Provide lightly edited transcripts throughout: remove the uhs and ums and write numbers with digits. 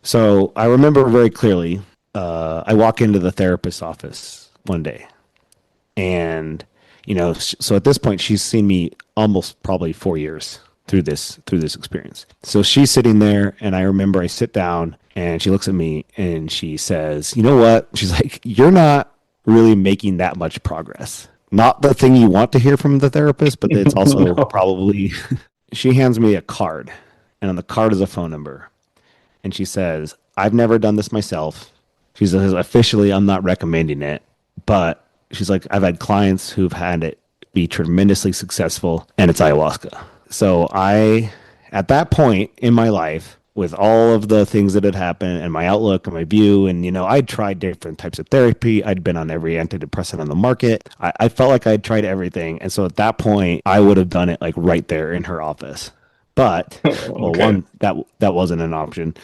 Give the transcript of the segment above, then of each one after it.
So I remember very clearly. I walk into the therapist's office one day, and so at this point, she's seen me almost probably 4 years through this experience. So she's sitting there, and I remember I sit down, and she looks at me, and she says, "You know what?" She's like, "You're not really making that much progress." Not the thing you want to hear from the therapist, but it's also No. probably. She hands me a card, and on the card is a phone number. And she says, "I've never done this myself." She says, "Officially, I'm not recommending it, but she's like, I've had clients who've had it be tremendously successful, and it's ayahuasca." So at that point in my life, with all of the things that had happened and my outlook and my view, and I'd tried different types of therapy. I'd been on every antidepressant on the market. I felt like I'd tried everything. And so at that point, I would have done it like right there in her office. But, well, Okay. one, that wasn't an option.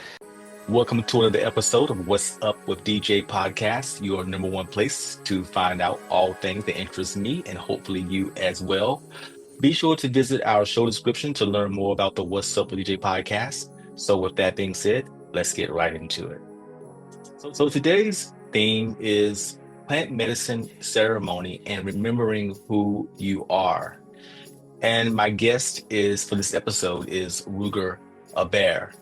Welcome to another episode of What's Up with DJ Podcast, your number one place to find out all things that interest me and hopefully you as well. Be sure to visit our show description to learn more about the What's Up with DJ Podcast. So, with that being said, let's get right into it. So today's theme is plant medicine ceremony and remembering who you are. And my guest is for this episode is Ruger Hebert,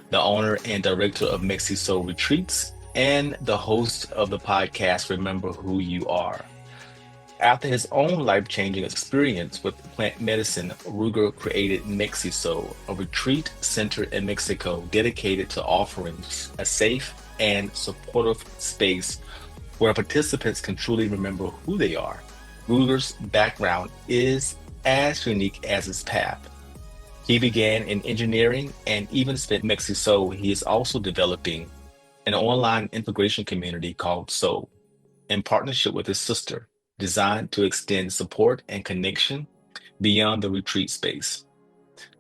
the owner and director of MexiSoul Retreats, and the host of the podcast Remember Who You Are. After his own life-changing experience with plant medicine, Ruger created MexiSoul, a retreat center in Mexico dedicated to offerings, a safe and supportive space where participants can truly remember who they are. Ruger's background is as unique as his path. He began in engineering and even spent MexiSoul. He is also developing an online integration community called Soul in partnership with his sister, designed to extend support and connection beyond the retreat space.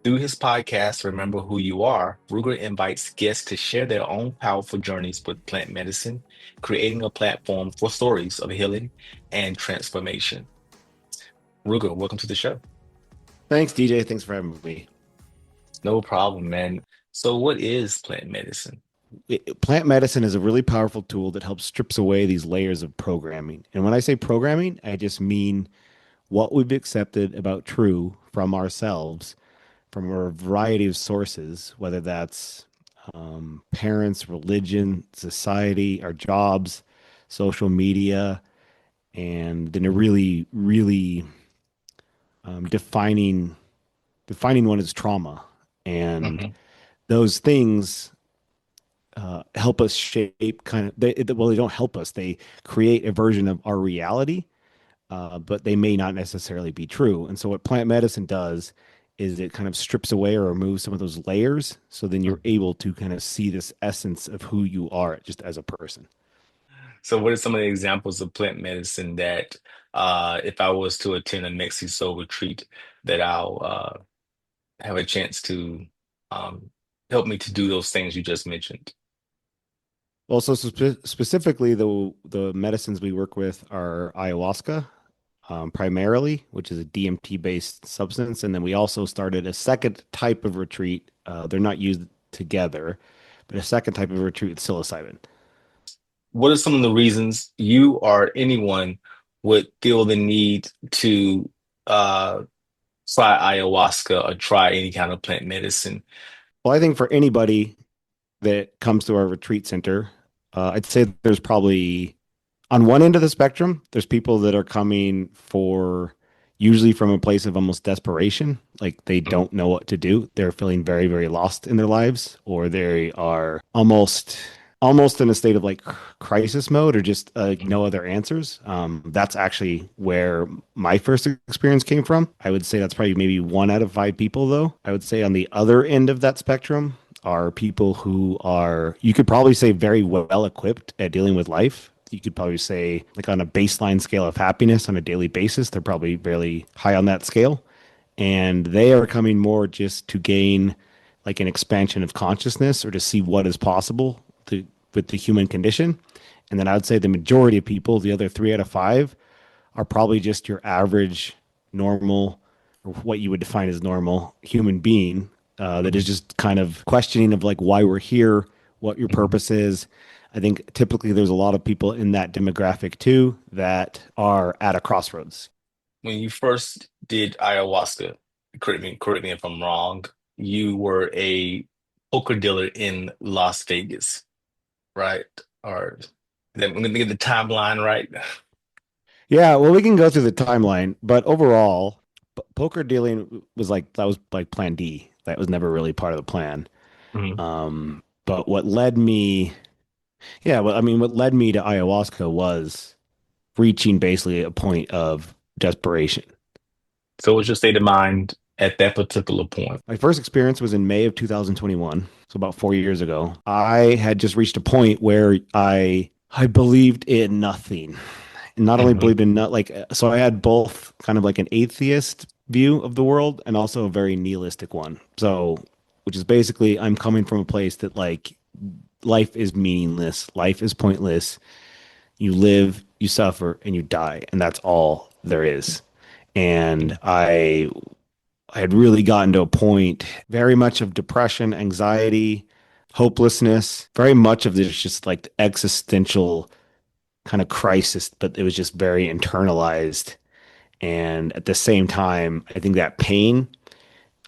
Through his podcast, Remember Who You Are, Ruger invites guests to share their own powerful journeys with plant medicine, creating a platform for stories of healing and transformation. Ruger, welcome to the show. Thanks, DJ. Thanks for having me. No problem, man. So, what is plant medicine? Plant medicine is a really powerful tool that helps strips away these layers of programming. And when I say programming, I just mean what we've accepted about true from ourselves from a variety of sources, whether that's parents, religion, society, our jobs, social media, and then a really, really defining one is trauma. And Mhm. those things help us shape well, they don't help us. They create a version of our reality, but they may not necessarily be true. And so what plant medicine does is it kind of strips away or removes some of those layers. So then you're able to kind of see this essence of who you are just as a person. So, what are some of the examples of plant medicine that, if I was to attend a Mexi Soul retreat, that I'll have a chance to um, help me to do those things you just mentioned? Well, so specifically, the medicines we work with are ayahuasca, primarily, which is a DMT based substance. And then we also started a second type of retreat. They're not used together, but a second type of retreat with psilocybin. What are some of the reasons you or anyone would feel the need to uh, try ayahuasca or try any kind of plant medicine? Well, I think for anybody that comes to our retreat center, I'd say there's probably on one end of the spectrum, there's people that are coming for usually from a place of almost desperation, like they Mm. don't know what to do. They're feeling very, very lost in their lives, or they are almost in a state of like crisis mode or just no other answers. That's actually where my first experience came from. I would say that's probably maybe 1 out of 5 people, though. I would say on the other end of that spectrum are people who are, you could probably say, very well equipped at dealing with life. You could probably say, like on a baseline scale of happiness on a daily basis, they're probably fairly high on that scale. And they are coming more just to gain like an expansion of consciousness or to see what is possible with the human condition. And then I would say the majority of people, the other 3 out of 5, are probably just your average, normal, or what you would define as normal human being that is Mhm. just kind of questioning of like why we're here, what your Mhm. purpose is. I think typically there's a lot of people in that demographic too that are at a crossroads. When you first did ayahuasca, correct me if I'm wrong, you were a poker dealer in Las Vegas, right? Or then I'm gonna get the timeline right. Yeah, well, we can go through the timeline, but overall, poker dealing was like that was like plan D. That was never really part of the plan. Mhm. But what led me, yeah, well, I mean, what led me to ayahuasca was reaching basically a point of desperation. So what's your state of mind at that particular point? My first experience was in May of 2021, so about 4 years ago. I had just reached a point where I believed in nothing. And not only Hmm. believed in not like so I had both kind of like an atheist view of the world and also a very nihilistic one. So which is basically I'm coming from a place that like life is meaningless, life is pointless. You live, you suffer, and you die, and that's all there is. And I had really gotten to a point very much of depression, anxiety, hopelessness, very much of this just like existential kind of crisis, but it was just very internalized. And at the same time, I think that pain,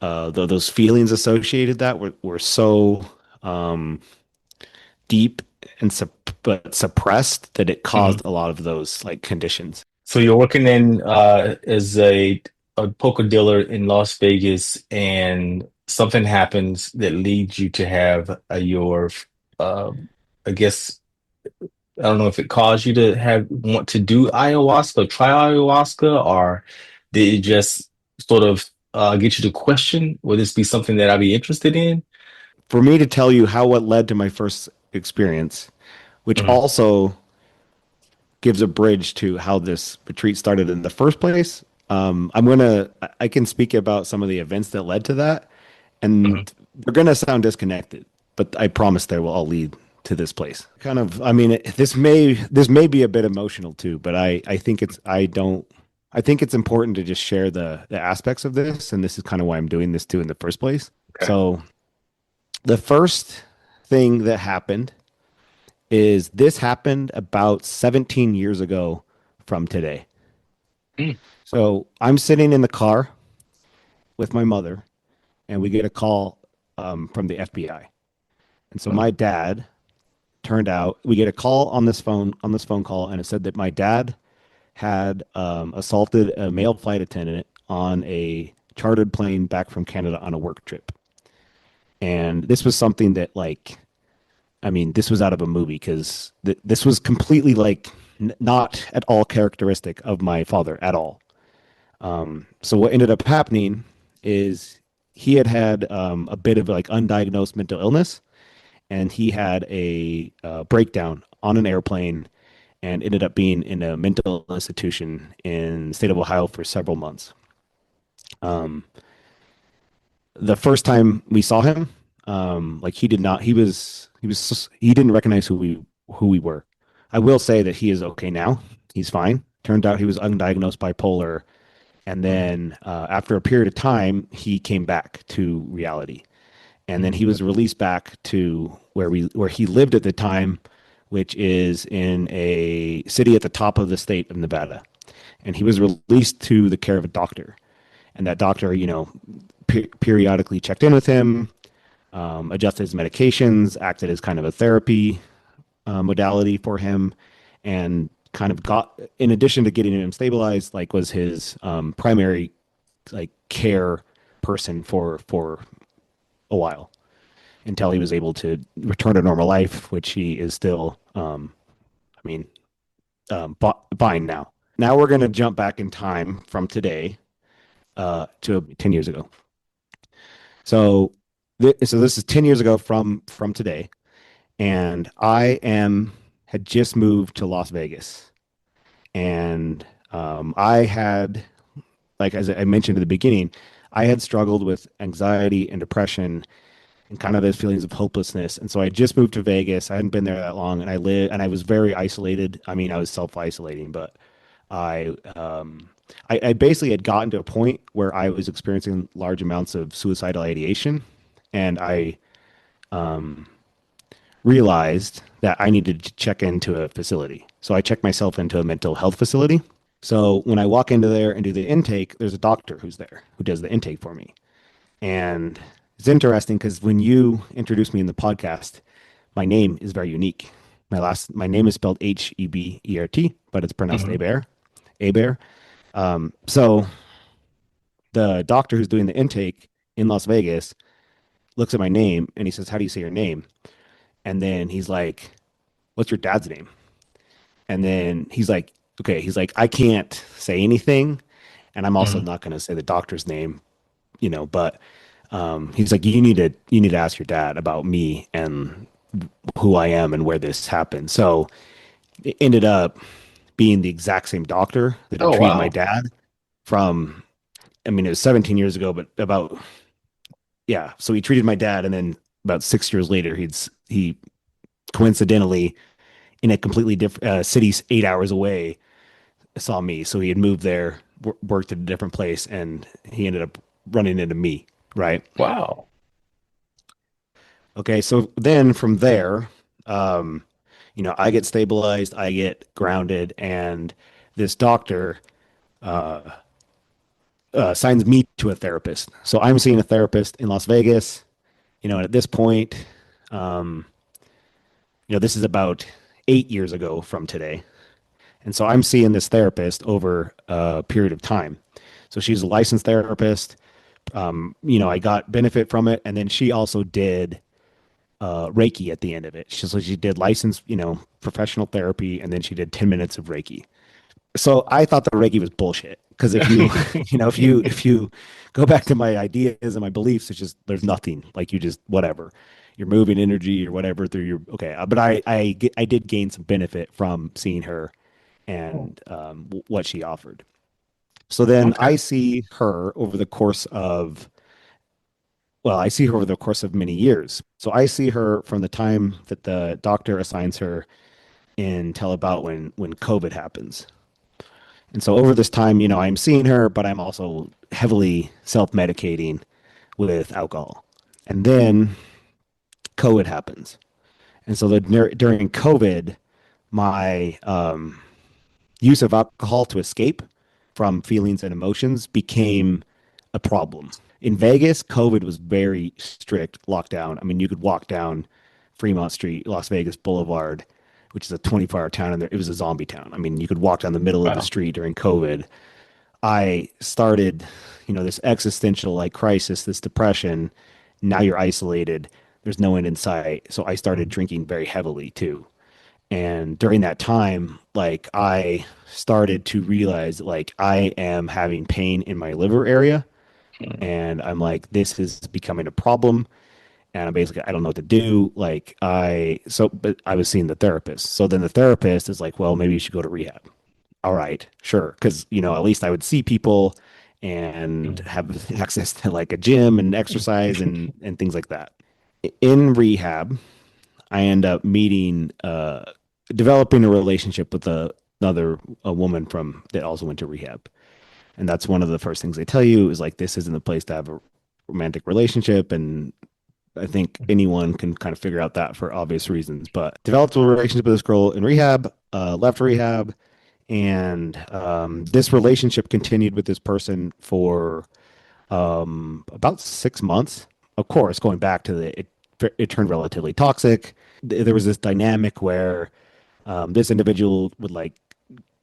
those feelings associated that were so um, deep and but suppressed that it Hmm. caused a lot of those like conditions. So you're working in as a poker dealer in Las Vegas, and something happens that leads you to have your, uh, I guess, I don't know if it caused you to have want to do ayahuasca, try ayahuasca, or did it just sort of get you to question, would this be something that I'd be interested in? For me to tell you how what led to my first experience, which Mhm. also gives a bridge to how this retreat started in the first place. I can speak about some of the events that led to that, Mhm. and they're gonna sound disconnected, but I promise they will all lead to this place. Kind of, I mean, this may be a bit emotional too, but I think I think it's important to just share the aspects of this, and this is kind of why I'm doing this too in the first place. Okay. So the first thing that happened is this happened about 17 years ago from today. Mm. So I'm sitting in the car with my mother, and we get a call from the FBI. And so my dad turned out we get a call on this phone call, and it said that my dad had assaulted a male flight attendant on a chartered plane back from Canada on a work trip. And this was something that like I mean, this was out of a movie because this was completely like not at all characteristic of my father at all. So what ended up happening is he had a bit of like undiagnosed mental illness, and he had a breakdown on an airplane and ended up being in a mental institution in the state of Ohio for several months. Um, the first time we saw him, like he did not, he didn't recognize who we were. I will say that he is okay now. He's fine. Turned out he was undiagnosed bipolar, and then after a period of time, he came back to reality, and then he was released back to where he lived at the time, which is in a city at the top of the state of Nevada, and he was released to the care of a doctor, and that doctor, you know, periodically checked in with him, adjusted his medications, acted as kind of a therapy modality for him, and kind of got, in addition to getting him stabilized, like was his primary like care person for a while until he was able to return to normal life, which he is still, I mean, fine now. Now we're going to jump back in time from today to 10 years ago. So, so this is 10 years ago from today, and I am had just moved to Las Vegas, and I had, like as I mentioned at the beginning, I had struggled with anxiety and depression and kind of those feelings of hopelessness. And so I just moved to Vegas. I hadn't been there that long, and I was very isolated. I mean, I was self isolating, but I, I basically had gotten to a point where I was experiencing large amounts of suicidal ideation, and realized that I needed to check into a facility. So I checked myself into a mental health facility. So when I walk into there and do the intake, there's a doctor who's there who does the intake for me. And it's interesting because when you introduced me in the podcast, my name is very unique. My name is spelled Hebert, but it's pronounced Hmm. Hebert. Hebert. So the doctor who's doing the intake in Las Vegas looks at my name and he says, "How do you say your name?" And then he's like, "What's your dad's name?" And then he's like, "Okay." He's like, "I can't say anything, and I'm also Hmm. not going to say the doctor's name, but he's like, you need to ask your dad about me and who I am and where this happened." So it ended up being the exact same doctor that had Oh, treated my wow. dad from, I mean, it was 17 years ago, but about, yeah. So he treated my dad, and then about 6 years later, he coincidentally in a completely different city, 8 hours away, saw me. So he had moved there, worked at a different place, and he ended up running into me. Right. Wow. Okay. So then from there, um, I get stabilized, I get grounded, and this doctor uh, signs me to a therapist. So I'm seeing a therapist in Las Vegas. And at this point, um, this is about 8 years ago from today. And so I'm seeing this therapist over a period of time. So she's a licensed therapist. I got benefit from it. And then she also did Reiki at the end of it. She did licensed, professional therapy, and then she did 10 minutes of Reiki. So I thought the Reiki was bullshit because if you, if you go back to my ideas and my beliefs, it's just there's nothing like you just whatever. You're moving energy or whatever through your okay. But I did gain some benefit from seeing her and what she offered. So then Okay. I see her over the course of I see her over the course of many years. So I see her from the time that the doctor assigns her until about when COVID happens. And so over this time, I'm seeing her, but I'm also heavily self-medicating with alcohol. And then COVID happens. And so during COVID, my use of alcohol to escape from feelings and emotions became a problem. In Vegas, COVID was very strict lockdown. I mean, you could walk down Fremont Street, Las Vegas Boulevard, which is a 24-hour town, and it was a zombie town. I mean, you could walk down the middle of the Wow. street during COVID. I started, this existential like crisis, this depression. Now you're isolated. There's no end in sight. So I started Mhm. drinking very heavily too. And during that time, like I started to realize like I am having pain in my liver area. And I'm like, this is becoming a problem. And I'm basically, I don't know what to do. But I was seeing the therapist. So then the therapist is like, well, maybe you should go to rehab. All right, sure. Cause, at least I would see people and Mhm. have access to like a gym and exercise and things like that. In rehab, I end up developing a relationship with another a woman from that also went to rehab. And that's one of the first things they tell you is like, this isn't the place to have a romantic relationship. And I think anyone can kind of figure out that for obvious reasons. But developed a relationship with this girl in rehab, left rehab, and this relationship continued with this person for about 6 months. Of course, going back to it turned relatively toxic. There was this dynamic where this individual would like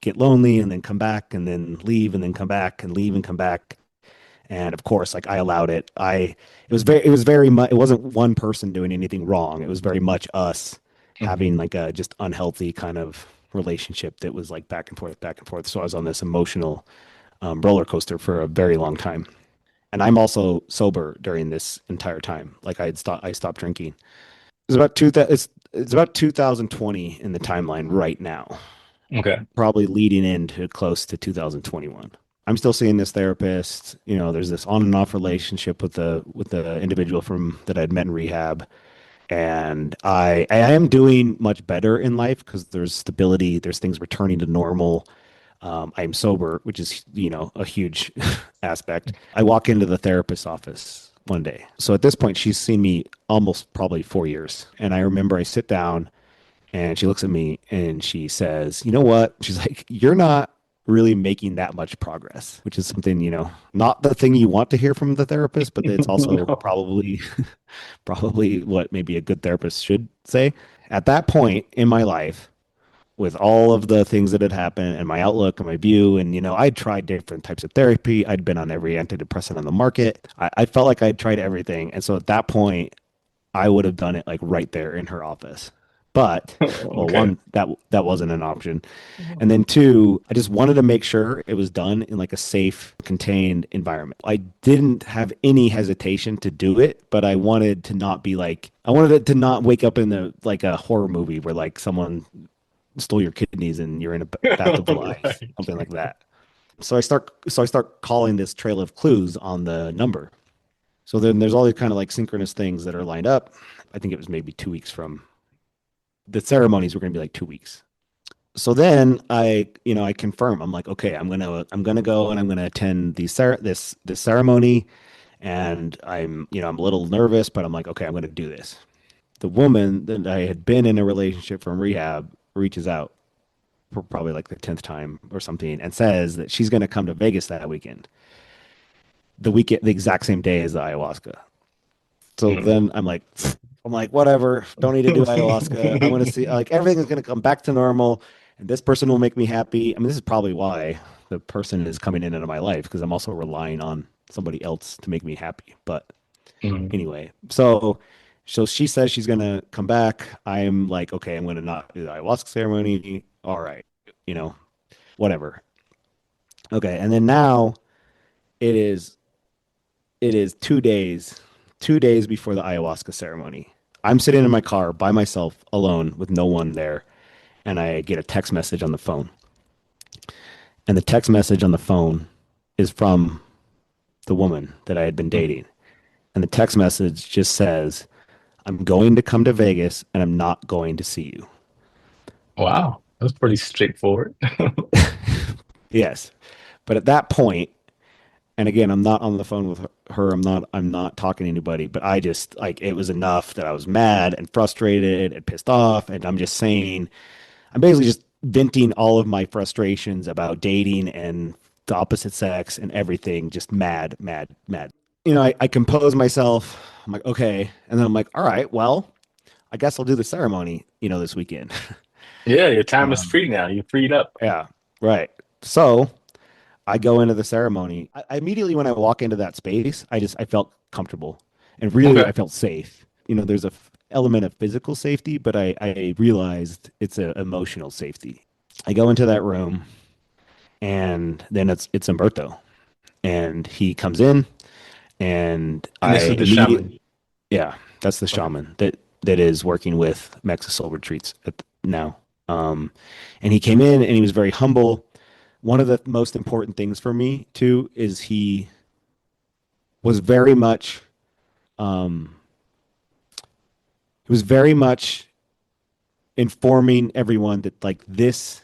get lonely and then come back and then leave and then come back and leave and come back. And of course, like I allowed it. It was very much, it wasn't one person doing anything wrong. It was very much us having Mhm. like a just unhealthy kind of relationship that was like back and forth, back and forth. So I was on this emotional roller coaster for a very long time. And I'm also sober during this entire time. Like I stopped drinking. It's about 2020 in the timeline right now, Okay. probably leading into close to 2021. I'm still seeing this therapist. There's this on and off relationship with the individual from that I'd met in rehab, and I am doing much better in life because there's stability. There's things returning to normal. I am sober, which is a huge aspect. I walk into the therapist's office one day. So at this point, she's seen me almost probably 4 years. And I remember I sit down and she looks at me and she says, "You know what?" She's like, "You're not really making that much progress," which is something, not the thing you want to hear from the therapist, but it's also No. probably what maybe a good therapist should say. At that point in my life, with all of the things that had happened and my outlook and my view, and I'd tried different types of therapy. I'd been on every antidepressant on the market. I felt like I'd tried everything. And so at that point, I would have done it like right there in her office. But well, Okay. one, that wasn't an option. And then two, I just wanted to make sure it was done in like a safe, contained environment. I didn't have any hesitation to do it, but I wanted to not be like, I wanted it to not wake up in the like a horror movie where like someone stole your kidneys and you're in a bathtub full of ice, Right. something like that. So I start calling this trail of clues on the number. So then there's all these kind of like synchronous things that are lined up. I think it was maybe 2 weeks from the ceremonies were going to be like 2 weeks. So then I confirm. I'm like, okay, I'm gonna go and I'm gonna attend this ceremony, and I'm a little nervous, but I'm like, okay, I'm gonna do this. The woman that I had been in a relationship from rehab reaches out for probably like the 10th time or something and says that she's gonna come to Vegas that weekend, the exact same day as the ayahuasca. So Mm. then I'm like, whatever, don't need to do ayahuasca. I want to see like everything is going to come back to normal, and this person will make me happy. I mean, this is probably why the person is coming in into my life because I'm also relying on somebody else to make me happy. But Mm. anyway, so she says she's going to come back. I'm like, okay, I'm going to not do the ayahuasca ceremony. All right, you know, whatever. Okay, and then now it is it is 2 days before the ayahuasca ceremony. I'm sitting in my car by myself, alone, with no one there, and I get a text message on the phone. And the text message on the phone is from the woman that I had been dating. And the text message just says, "I'm going to come to Vegas and I'm not going to see you." Wow, that's pretty straightforward. Yes. But at that point, and again, I'm not on the phone with her. I'm not talking to anybody, but I just like it was enough that I was mad and frustrated and pissed off. And I'm basically just venting all of my frustrations about dating and the opposite sex and everything, just mad, mad, mad. I compose myself. I'm like, okay. And then I'm like, all right, well, I guess I'll do the ceremony, this weekend. Yeah, your time is Um, free now. You're freed up. yeah, right. So I go into the ceremony. I immediately, when I walk into that space, I felt comfortable and really Okay. I felt safe. There's element of physical safety, but I realized it's a emotional safety. I go into that room and then it's Umberto and he comes in and And I this is the shaman. immediately, yeah, that's the Okay. shaman that is working with MexiSoul Retreats now. Um, and he came in and he was very humble. One of the most important things for me too is he was very much um, he was very much informing everyone that like this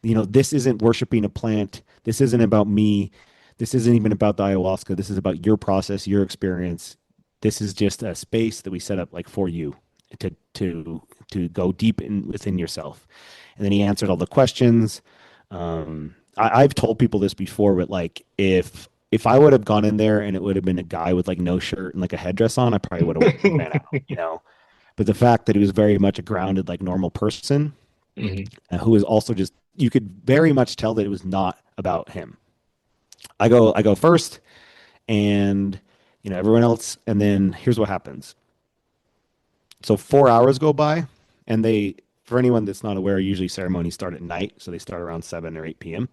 isn't worshiping a plant. This isn't about me. This isn't even about the ayahuasca. This is about your process, your experience. This is just a space that we set up like for you to go deep in within yourself. And then he answered all the questions. I've told people this before, but like if I would have gone in there and it would have been a guy with like no shirt and like a headdress on, I probably would have ran out. But the fact that he was very much a grounded, like normal person Mhm. who was also just, you could very much tell that it was not about him. I go first, and everyone else, and then here's what happens. So 4 hours go by, and for anyone that's not aware, usually ceremonies start at night, so they start around 7 or 8 p.m.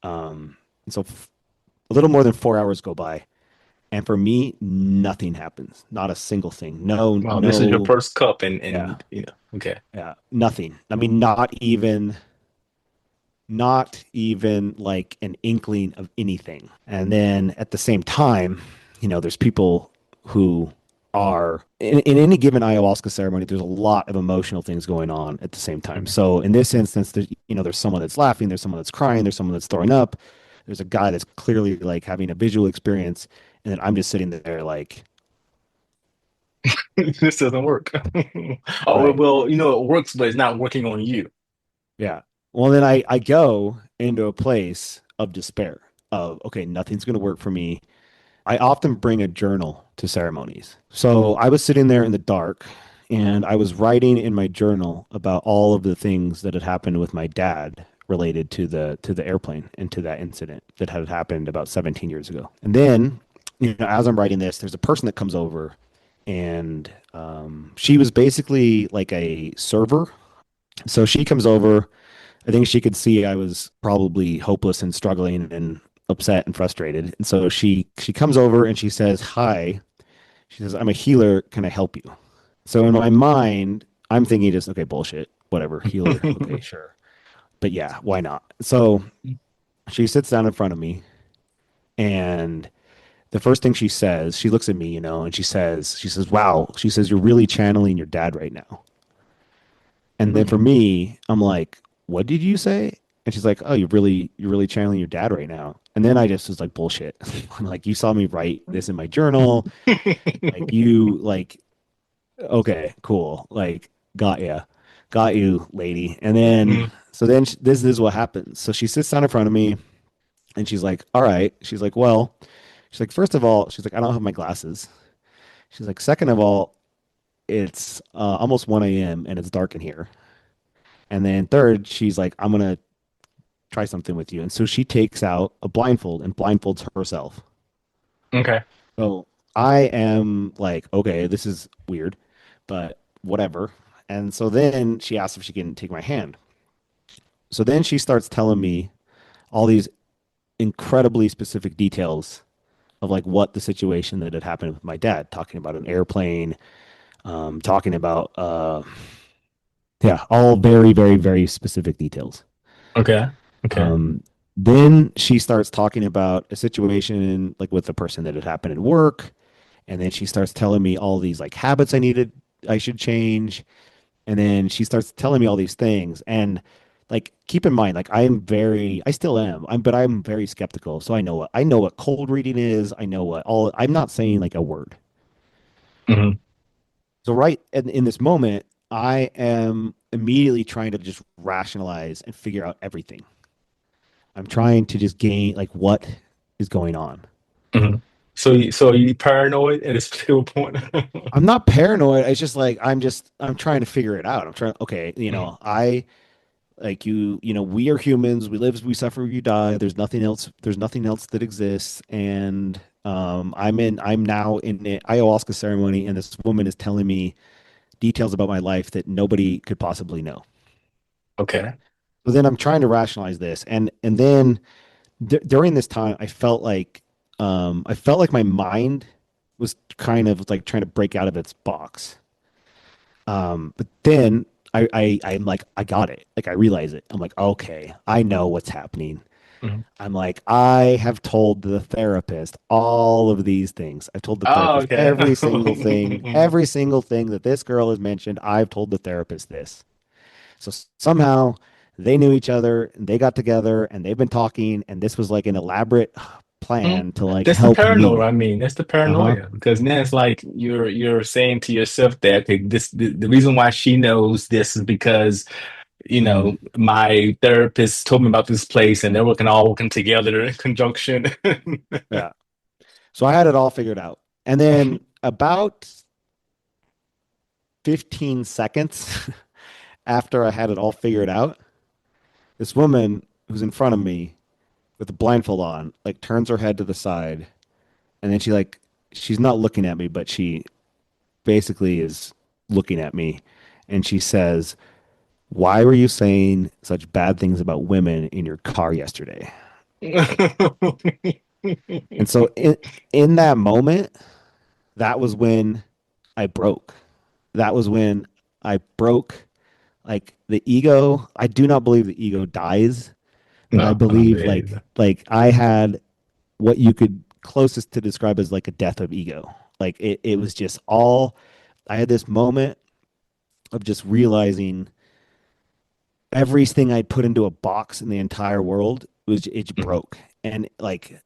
And so a little more than 4 hours go by, and for me, nothing happens. Not a single thing. No, Wow, this is your no, first cup yeah, and okay. yeah, nothing. I mean, not even like an inkling of anything. And then at the same time, there's people who are in any given ayahuasca ceremony, there's a lot of emotional things going on at the same time. Mhm. So in this instance, there's someone that's laughing, there's someone that's crying, there's someone that's throwing up, there's a guy that's clearly like having a visual experience, And then I'm just sitting there like, This doesn't work. Oh, right. well, it works, but it's not working on you. Yeah. Well, then I go into a place of despair of, okay, nothing's going to work for me. I often bring a journal to ceremonies. So I was sitting there in the dark and I was writing in my journal about all of the things that had happened with my dad related to the airplane and to that incident that had happened about 17 years ago. And then, as I'm writing this, there's a person that comes over and she was basically like a server. So she comes over. I think she could see I was probably hopeless and struggling and upset and frustrated. And so she comes over and she says, "Hi." She says, "I'm a healer. Can I help you?" So in my mind, I'm thinking just, okay, bullshit, whatever, healer. Okay, sure. But yeah, why not? So she sits down in front of me and the first thing she says, she looks at me, and she says, "Wow." She says, "You're really channeling your dad right now." And then for me, I'm like, "What did you say?" And she's like, "Oh, you're really channeling your dad right now." And then I just was like, "Bullshit." I'm like, "You saw me write this in my journal. Like, okay, cool. Like, got you, lady." And then, so then this is what happens. So she sits down in front of me and she's like, "All right." She's like, "Well," she's like, "First of all," she's like, "I don't have my glasses." She's like, "Second of all, it's almost 1 a.m. and it's dark in here." And then third, she's like, "I'm gonna try something with you." And so she takes out a blindfold and blindfolds herself. Okay. So I am like, okay, this is weird, but whatever. And so then she asks if she can take my hand. So then she starts telling me all these incredibly specific details of like what the situation that had happened with my dad, talking about an airplane, talking about, yeah, all very, very, very specific details. Okay. Okay. Um, then she starts talking about a situation like with the person that had happened at work, and then she starts telling me all these like habits I should change, and then she starts telling me all these things. And like, keep in mind, like I still am, but I'm very skeptical. So I know what cold reading is. I know what all. I'm not saying like a word. Hmm. So right in this moment, I am immediately trying to just rationalize and figure out everything. I'm trying to just gain like what is going on. Hmm. So are you paranoid at this particular point? I'm not paranoid. It's just like I'm trying to figure it out. I'm trying. Okay, Mhm. I like we are humans. We live, we suffer, we die. There's nothing else. There's nothing else that exists. And I'm now in an ayahuasca ceremony, and this woman is telling me details about my life that nobody could possibly know. Okay. So then I'm trying to rationalize this, and then during this time, I felt like my mind was kind of like trying to break out of its box. But then I'm like, I got it. Like, I realize it. I'm like, okay, I know what's happening. Mhm. I'm like, I have told the therapist all of these things. I've told the Oh, therapist okay. every single thing that this girl has mentioned. I've told the therapist this. So somehow they knew each other and they got together and they've been talking. And this was like an elaborate Mhm. plan to like That's the help paranoia. I me. mean, that's the Uh huh. paranoia because then it's like you're saying to yourself that okay, the reason why she knows this is because Hmm. my therapist told me about this place and they're all working together in conjunction. Yeah. So I had it all figured out. And then about 15 seconds after I had it all figured out, this woman who's in front of me with the blindfold on, like turns her head to the side, and then she's not looking at me, but she basically is looking at me, and she says, "Why were you saying such bad things about women in your car yesterday?" And so in that moment, that was when I broke. That was when I broke like the ego. I do not believe the ego dies, but I No, I don't believe believe like either. like I had what you could closest to describe as like a death of ego. Like it was just all I had this moment of just realizing everything I'd put into a box in the entire world was it Mhm. broke. And like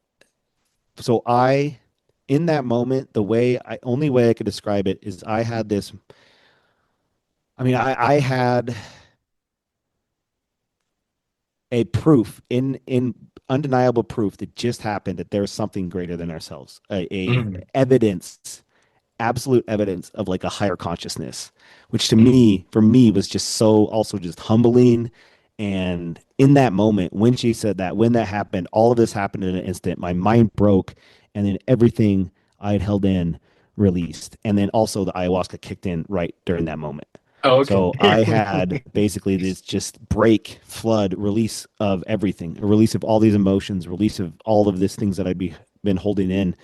so I in that moment, the way I only way I could describe it is I had this. I mean, I had a proof in undeniable proof that just happened that there is something greater than ourselves. A Mm, evidence, absolute evidence of like a higher consciousness, which to mm. me, for me, was just so also just humbling. And in that moment, when she said that, when that happened, all of this happened in an instant. My mind broke, and then everything I had held in released. And then also the ayahuasca kicked in right during that moment. Oh, okay. So I had basically this just break, flood, release of everything, a release of all these emotions, release of all of these things that been holding in.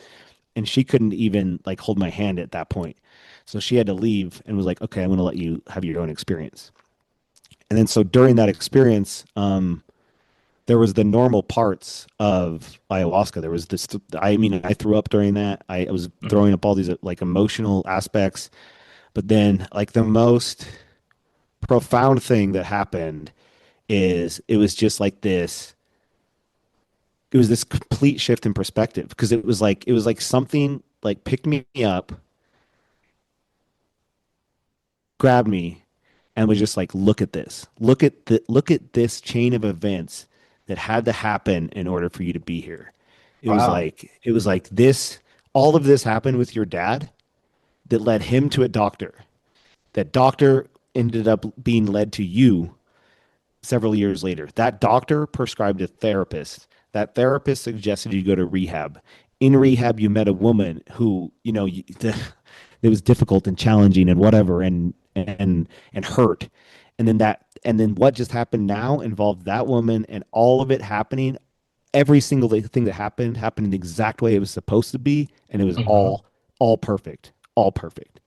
And she couldn't even like hold my hand at that point. So she had to leave and was like, okay, I'm going to let you have your own experience. And then so during that experience, there was the normal parts of ayahuasca. There was this, I mean, I threw up during that. I was Mhm. throwing up all these like emotional aspects. But then like the most profound thing that happened is it was just like this it was this complete shift in perspective because it was like something like picked me up, grabbed me, and was just like, look at this. Look at this chain of events that had to happen in order for you to be here. Wow. It was like this all of this happened with your dad that led him to a doctor. That doctor ended up being led to you several years later. That doctor prescribed a therapist. That therapist suggested you go to rehab. In rehab, you met a woman who, it was difficult and challenging and whatever and hurt. And then what just happened now involved that woman and all of it happening. Every single thing that happened in the exact way it was supposed to be, and it was Hmm. all perfect, all perfect.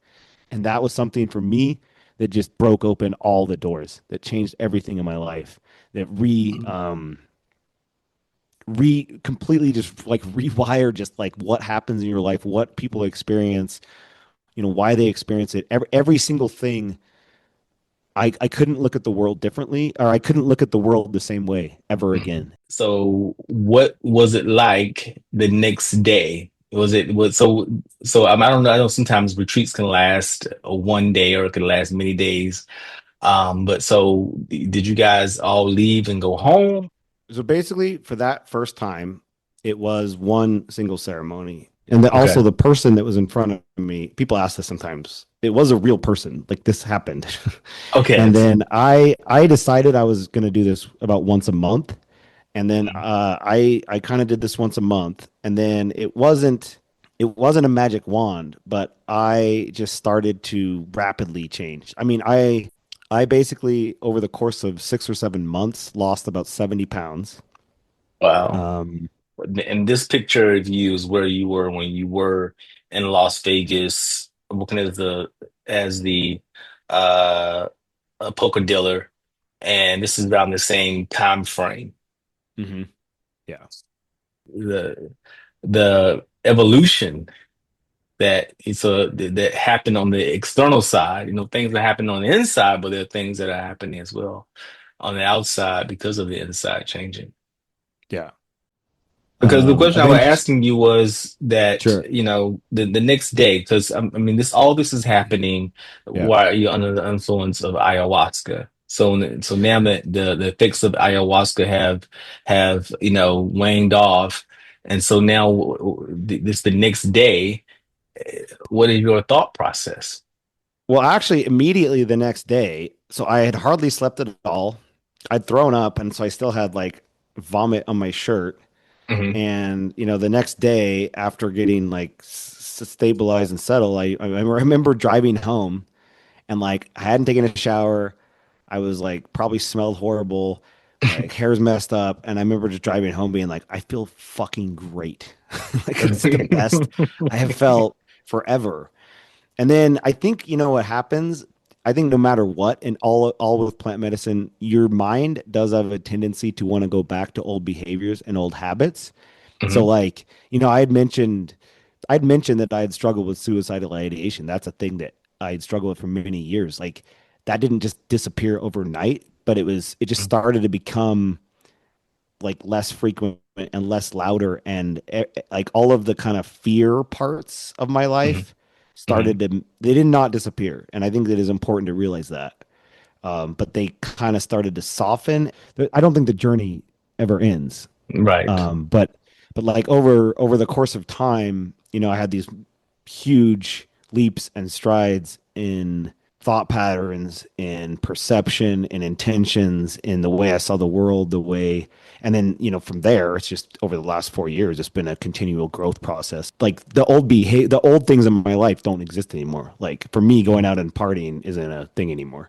And that was something for me that just broke open all the doors, that changed everything in my life, that completely just like rewired just like what happens in your life, what people experience, why they experience it. Every single thing. I couldn't look at the world differently, or I couldn't look at the world the same way ever again. So, what was it like the next day? I don't know. I know sometimes retreats can last a one day or it can last many days. But so did you guys all leave and go home? So basically, for that first time, it was one single ceremony. And then Okay. also the person that was in front of me, people ask this sometimes. It was a real person. Like this happened. Okay. And then I decided I was going to do this about once a month. And then I kind of did this once a month. And then it wasn't a magic wand, but I just started to rapidly change. I mean, I basically over the course of 6 or 7 months lost about 70 pounds. Wow. Um, And this picture of you is where you were when you were in Las Vegas, working as the uh a poker dealer, and this is around the same time frame. mhm, yeah. The the evolution that happened on the external side, things that happen on the inside, but there are things that are happening as well on the outside because of the inside changing. Yeah. Because the question I was Eventually, asking you was that, sure. the next day, because I mean, all this is happening Yeah. while you're under the influence of ayahuasca. So now that the effects of ayahuasca have waned off, and so now this the next day. What is your thought process? Well, actually, immediately the next day, so I had hardly slept at all. I'd thrown up, and so I still had like vomit on my shirt. Hmm. And the next day, after getting like stabilized and settled, I remember driving home, and like I hadn't taken a shower. I was like probably smelled horrible. My hair's messed up, and I remember just driving home being like, I feel fucking great. Like it's the best I have felt forever. And then I think what happens. I think no matter what, and all with plant medicine, your mind does have a tendency to want to go back to old behaviors and old habits. So Hmm. like, I'd mentioned that I had struggled with suicidal ideation. That's a thing that I had struggled with for many years. Like that didn't just disappear overnight, but it just started to become like less frequent and less louder, and like all of the kind of fear parts of my Hmm. life Hmm. started to they did not disappear, and I think it is important to realize that. But they kind of started to soften. I don't think the journey ever ends. Right. But like over the course of time, I had these huge leaps and strides in thought patterns, in perception, in intentions, in the way I saw the world, and then, from there, it's just over the last 4 years, it's been a continual growth process. Like the old things in my life don't exist anymore. Like for me, going out and partying isn't a thing anymore.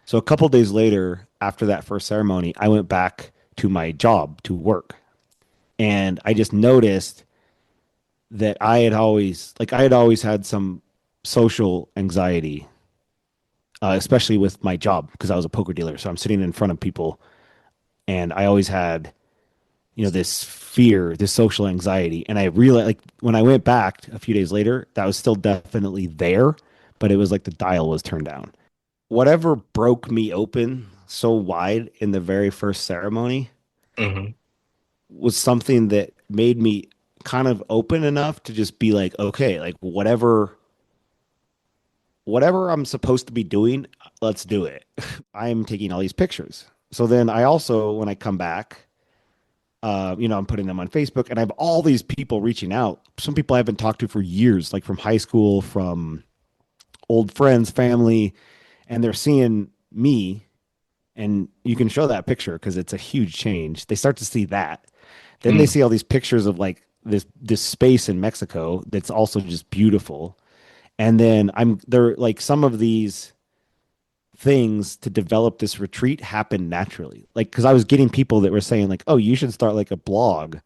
So a couple days later, after that first ceremony, I went back to my job to work, and I just noticed that I had always had some social anxiety, especially with my job because I was a poker dealer. So I'm sitting in front of people, and I always had, this fear, this social anxiety. And I realized, like, when I went back a few days later, that was still definitely there, but it was like the dial was turned down. Whatever broke me open so wide in the very first ceremony Hmm. was something that made me kind of open enough to just be like, okay, like whatever I'm supposed to be doing, let's do it. I'm taking all these pictures. So then I also, when I come back, I'm putting them on Facebook, and I have all these people reaching out. Some people I haven't talked to for years, like from high school, from old friends, family, and they're seeing me. And you can show that picture because it's a huge change. They start to see that. Then they Mm. see all these pictures of like this space in Mexico that's also just beautiful. And then there like some of these things to develop this retreat happen naturally. Like cuz I was getting people that were saying like, "Oh, you should start like a blog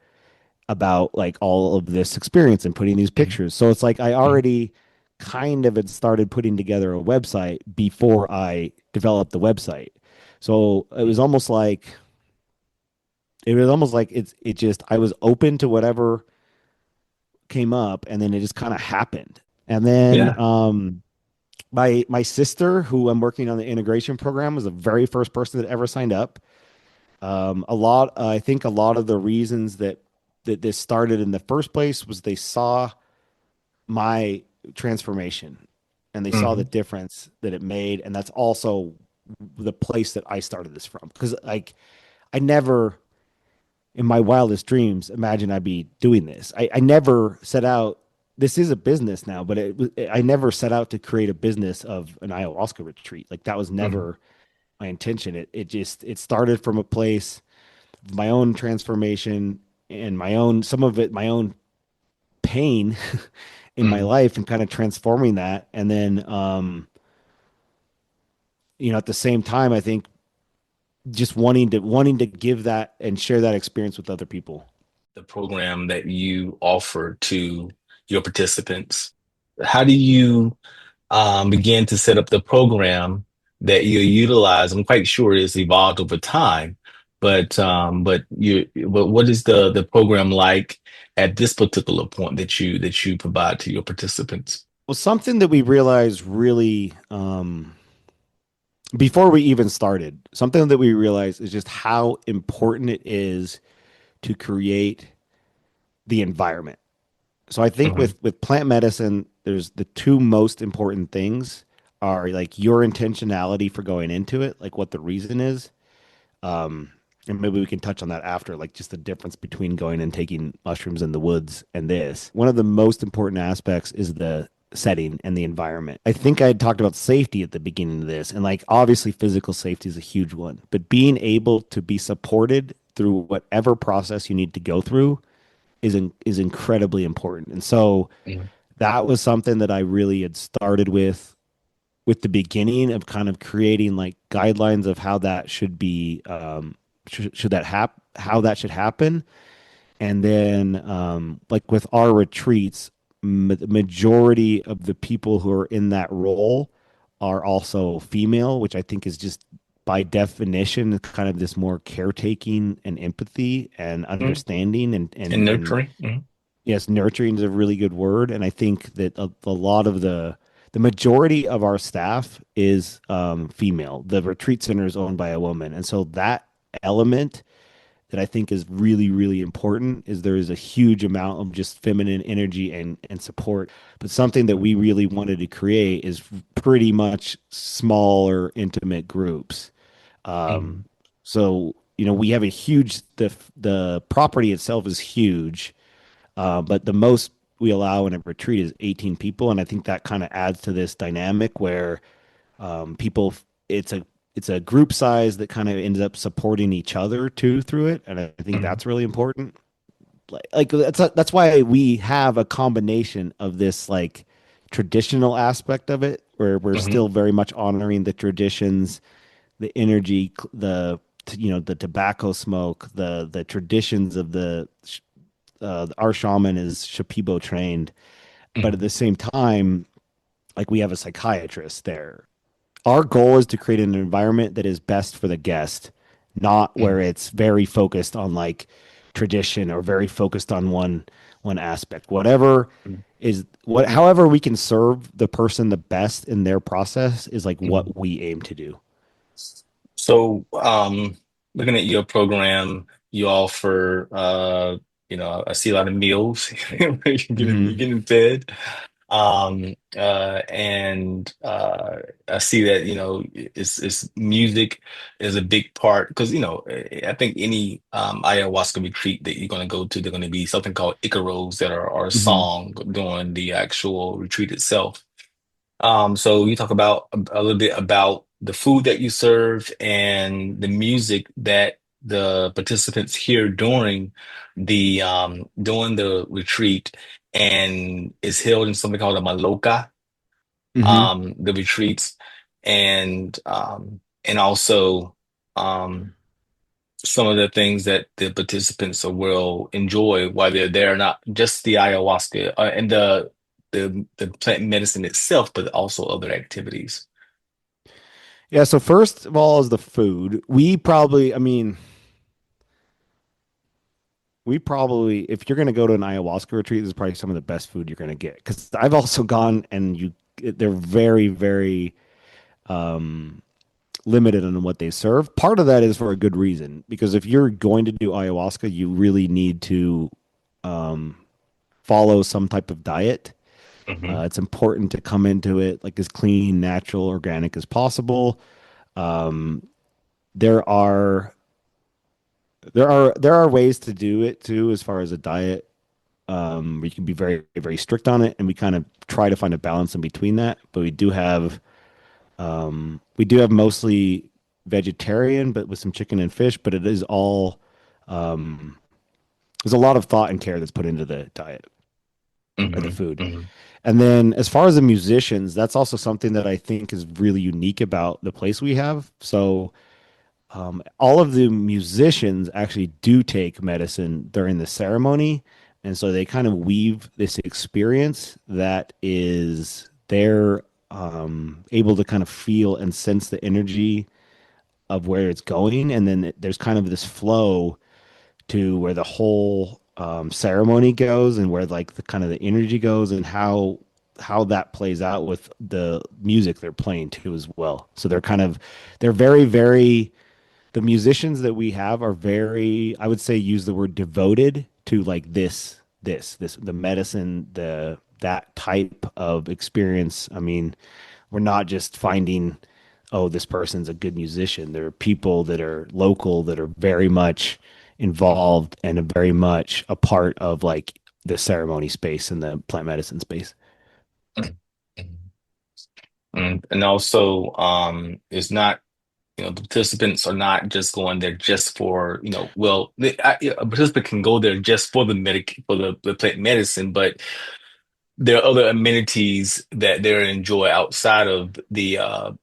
about like all of this experience and putting these Mm. pictures." So it's like I Mm. already kind of had started putting together a website before I developed the website. So it was almost like it just I was open to whatever came up, and then it just kind of happened. And then Yeah. my sister, who I'm working on the integration program, was the very first person that ever signed up. I think a lot of the reasons that this started in the first place was they saw my transformation, and they saw the Hmm. difference that it made, and that's also the place that I started this from. Because like I never in my wildest dreams imagine I'd be doing this. I never set out. This is a business now, but I never set out to create a business of an ayahuasca retreat. Like that was Hmm. never my intention. It started from a place of my own transformation and some of it, my own pain in my Hmm. life, and kind of transforming that. And then, at the same time, I think just wanting to give that and share that experience with other people. The program that you offer to your participants, how do you begin to set up the program that you utilize? I'm quite sure it's evolved over time, but what is the program like at this particular point that you provide to your participants? Well, something that we realized really before we even started, something that we realized is just how important it is to create the environment. So I think Hmm. with plant medicine, there's the two most important things are like your intentionality for going into it, like what the reason is. Um, and maybe we can touch on that after, like just the difference between going and taking mushrooms in the woods and this. One of the most important aspects is the setting and the environment. I think I had talked about safety at the beginning of this, and like obviously physical safety is a huge one, but being able to be supported through whatever process you need to go through is incredibly important. And so Hmm. that was something that I really had started with the beginning of kind of creating like guidelines of how that should be should that how that should happen. And then like with our retreats, the majority of the people who are in that role are also female, which I think is just by definition kind of this more caretaking and empathy and understanding And and nurturing. Hmm. yes, nurturing is a really good word. And I think that a lot of the majority of our staff is female. The retreat center is owned by a woman, and so that element that I think is really, really important is there is a huge amount of just feminine energy and support. But something that we really wanted to create is pretty much smaller, intimate groups. Mhm. So, we have a huge, the property itself is huge, but the most we allow in a retreat is 18 people. And I think that kind of adds to this dynamic where people, it's a group size that kind of ends up supporting each other too through it. And I think Mhm. that's really important. Like that's why we have a combination of this like traditional aspect of it, where we're Mhm. still very much honoring the traditions, the energy, the tobacco smoke, the traditions of our shaman is Shipibo trained, but at Mhm. the same time, like we have a psychiatrist there. Our goal is to create an environment that is best for the guest, not where Mhm. it's very focused on like tradition or very focused on one aspect. Whatever Mhm. is what however we can serve the person the best in their process is like Mhm. what we aim to do. So, looking at your program, you offer, I see a lot of meals. You're Hmm. getting fed. And I see that, it's music is a big part because, I think any ayahuasca retreat that you're going to go to, they're going to be something called Icaros that are a Hmm. song during the actual retreat itself. So you talk about a little bit about the food that you serve and the music that the participants hear during the retreat, and is held in something called a maloca, Hmm. the retreats, and also um some of the things that the participants will enjoy while they're there, not just the ayahuasca and the plant medicine itself, but also other activities. Yeah, so first of all is the food. We probably, if you're going to go to an ayahuasca retreat, this is probably some of the best food you're going to get. Because I've also gone and they're very, very limited on what they serve. Part of that is for a good reason, because if you're going to do ayahuasca, you really need to follow some type of diet. Hmm. It's important to come into it like as clean, natural, organic as possible. There are there are ways to do it too, as far as a diet. We can be very, very strict on it, and we kind of try to find a balance in between that. But we do have mostly vegetarian, but with some chicken and fish. But it is all there's a lot of thought and care that's put into the diet or the Hmm. food. Hmm. And then as far as the musicians, that's also something that I think is really unique about the place we have. So all of the musicians actually do take medicine during the ceremony. And so they kind of weave this experience that is they're able to kind of feel and sense the energy of where it's going. And then there's kind of this flow to where the whole ceremony goes and where like the kind of the energy goes and how that plays out with the music they're playing too as well. So they're very, very the musicians that we have are very, I would say, use the word devoted to like the medicine, that type of experience. I mean, we're not just finding, oh, this person's a good musician. There are people that are local that are very much involved and are very much a part of like the ceremony space and the plant medicine space. And also, it's not, the participants are not just going there just for, a participant can go there just for the plant medicine, but there are other amenities that they enjoy outside of the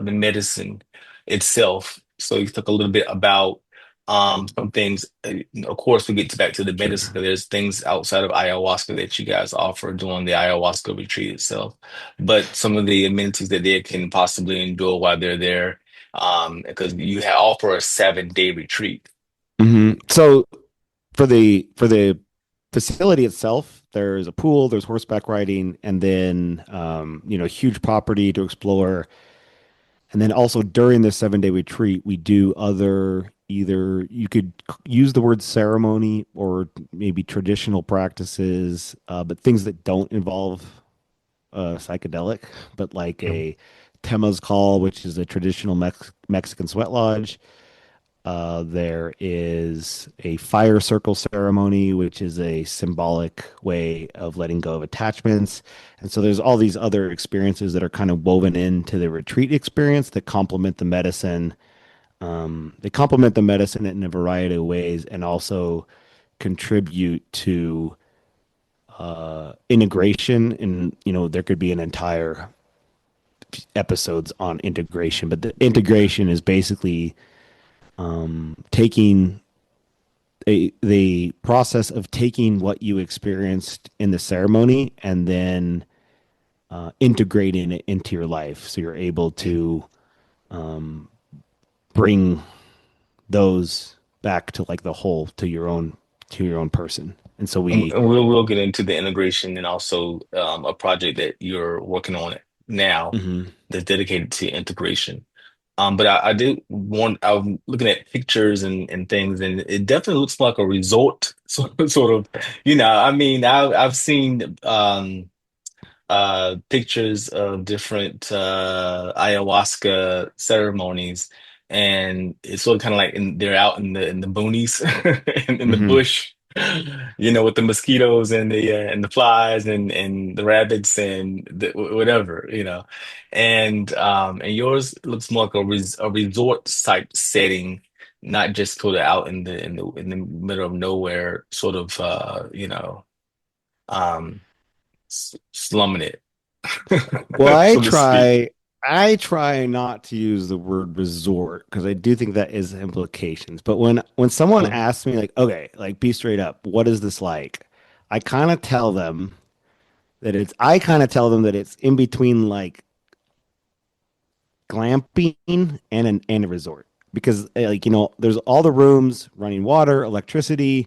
medicine itself. So you talk a little bit about some things. Of course, we get back to the medicine, Sure. because there's things outside of ayahuasca that you guys offer during the ayahuasca retreat itself. But some of the amenities that they can possibly enjoy while they're there, because you offer a 7-day retreat. So for the facility itself, there's a pool, there's horseback riding, and then huge property to explore. And then also during the 7-day retreat, we do other. either you could use the word ceremony or maybe traditional practices, but things that don't involve psychedelic, but like Mm. a Tema's call, which is a traditional Mexican sweat lodge. There is a fire circle ceremony, which is a symbolic way of letting go of attachments. And so there's all these other experiences that are kind of woven into the retreat experience that complement the medicine. They complement the medicine in a variety of ways and also contribute to integration. And, there could be an entire episodes on integration, but the integration is basically taking the process of taking what you experienced in the ceremony and then integrating it into your life, so you're able to bring those back to like the whole to your own person. And so we And we'll get into the integration and also a project that you're working on now Mhm. that's dedicated to integration. But I did want, I'm looking at pictures and things, and it definitely looks like a resort sort of, I mean, I've seen pictures of different ayahuasca ceremonies, and it's sort of kind of like they're out in the boonies in the Mhm. bush, with the mosquitoes and the flies and the rabbits and whatever, and yours looks more like a resort type setting. Not just sort of out in the middle of nowhere, sort of um, slumming it, Well, so to speak. I try not to use the word resort because I do think that is implications. But when someone Mhm. asks me like, okay, like be straight up, what is this like? I kind of tell them I kind of tell them that it's in between like glamping and a resort because like there's all the rooms, running water, electricity.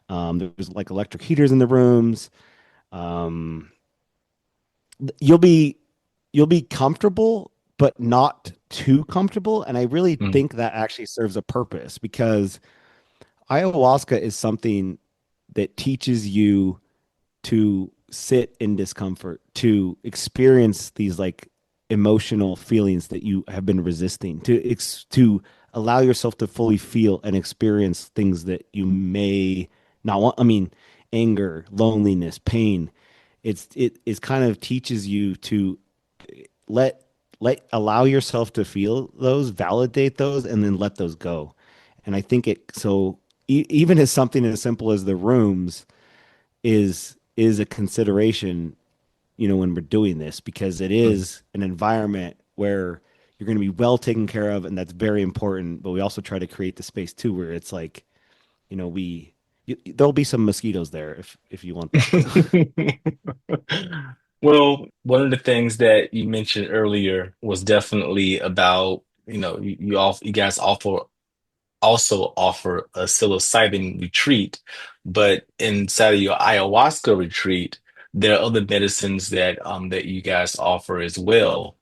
There's like electric heaters in the rooms. Um, you'll be you'll be comfortable, but not too comfortable. And I really Mm, think that actually serves a purpose because ayahuasca is something that teaches you to sit in discomfort, to experience these like emotional feelings that you have been resisting, to allow yourself to fully feel and experience things that you may not want. I mean, anger, loneliness, pain. It kind of teaches you to let allow yourself to feel those, validate those, and then let those go. And I think even as something as simple as the rooms is a consideration, when we're doing this because it mm. is an environment where you're going to be well taken care of, and that's very important. But we also try to create the space too where it's like, there'll be some mosquitoes there if you want that too. Well, one of the things that you mentioned earlier was definitely about, you guys also offer a psilocybin retreat, but inside of your ayahuasca retreat, there are other medicines that you guys offer as well.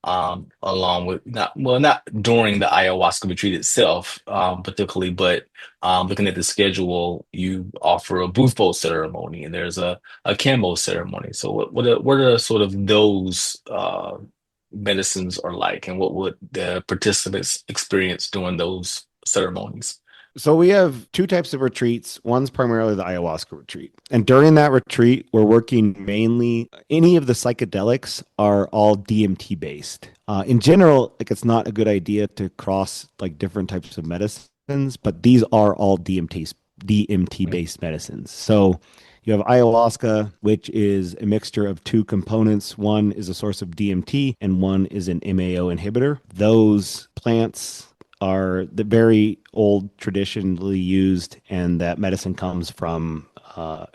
Along with not during the ayahuasca retreat itself, particularly, but looking at the schedule, you offer a bufo ceremony and there's a camo ceremony. So what are sort of those medicines are like, and what would the participants experience during those ceremonies? So we have two types of retreats. One's primarily the ayahuasca retreat. And during that retreat, we're working mainly, any of the psychedelics are all DMT based. In general, like it's not a good idea to cross like different types of medicines, but these are all DMT based medicines. So you have ayahuasca, which is a mixture of two components. One is a source of DMT and one is an MAO inhibitor. Those plants are the very old, traditionally used, and that medicine comes from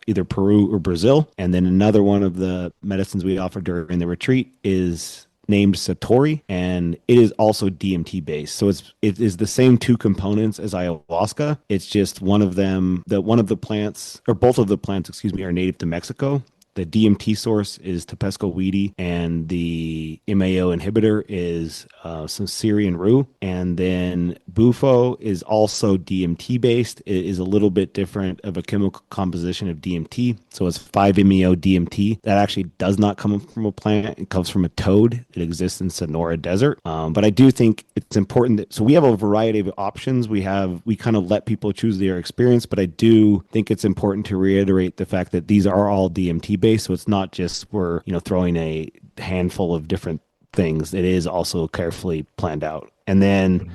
either Peru or Brazil. And then another one of the medicines we offer during the retreat is named Satori, and it is also DMT based. So it is the same two components as ayahuasca. It's just one of them, one of the plants, or both of the plants, excuse me, are native to Mexico. The DMT source is Tepesco weedy, and the MAO inhibitor is some Syrian rue. And then Bufo is also DMT based. It is a little bit different of a chemical composition of DMT. So it's 5-MeO DMT. That actually does not come from a plant. It comes from a toad that exists in Sonora Desert. But I do think it's important that, so we have a variety of options. We kind of let people choose their experience, but I do think it's important to reiterate the fact that these are all DMT based. So it's not just we're, throwing a handful of different things. It is also carefully planned out. And then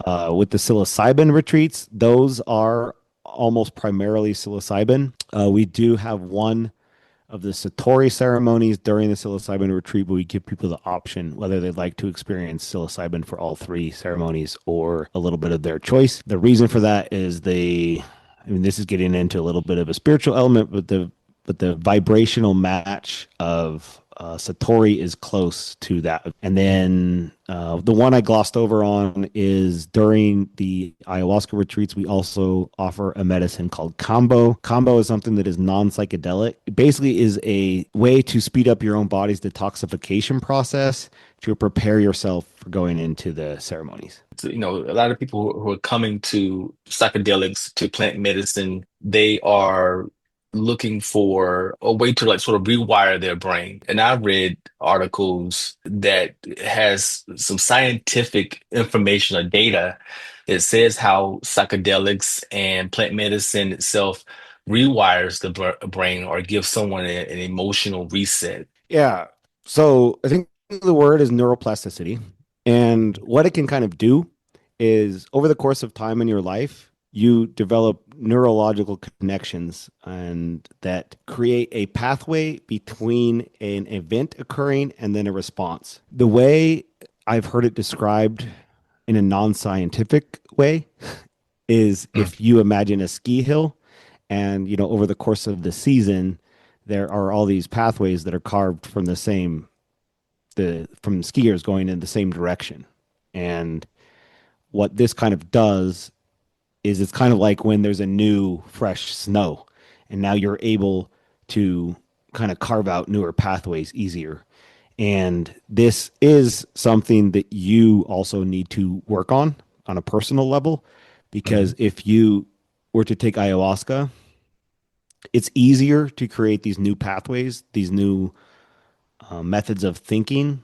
with the psilocybin retreats, those are almost primarily psilocybin. We do have one of the Satori ceremonies during the psilocybin retreat, but we give people the option whether they'd like to experience psilocybin for all three ceremonies or a little bit of their choice. The reason for that is this is getting into a little bit of a spiritual element, but the vibrational match of Satori is close to that. And then the one I glossed over on is during the ayahuasca retreats, we also offer a medicine called Kambo. Kambo is something that is non-psychedelic. It basically is a way to speed up your own body's detoxification process to prepare yourself for going into the ceremonies. A lot of people who are coming to psychedelics, to plant medicine, they are looking for a way to like sort of rewire their brain. And I've read articles that has some scientific information or data that says how psychedelics and plant medicine itself rewires the brain or gives someone an emotional reset. Yeah. So I think the word is neuroplasticity. And what it can kind of do is over the course of time in your life, you develop neurological connections and that create a pathway between an event occurring and then a response. The way I've heard it described in a non-scientific way is if you imagine a ski hill and over the course of the season there are all these pathways that are carved from from skiers going in the same direction. And what this kind of does is it's kind of like when there's a new fresh snow and now you're able to kind of carve out newer pathways easier. And this is something that you also need to work on a personal level, because if you were to take ayahuasca, it's easier to create these new pathways, these new methods of thinking,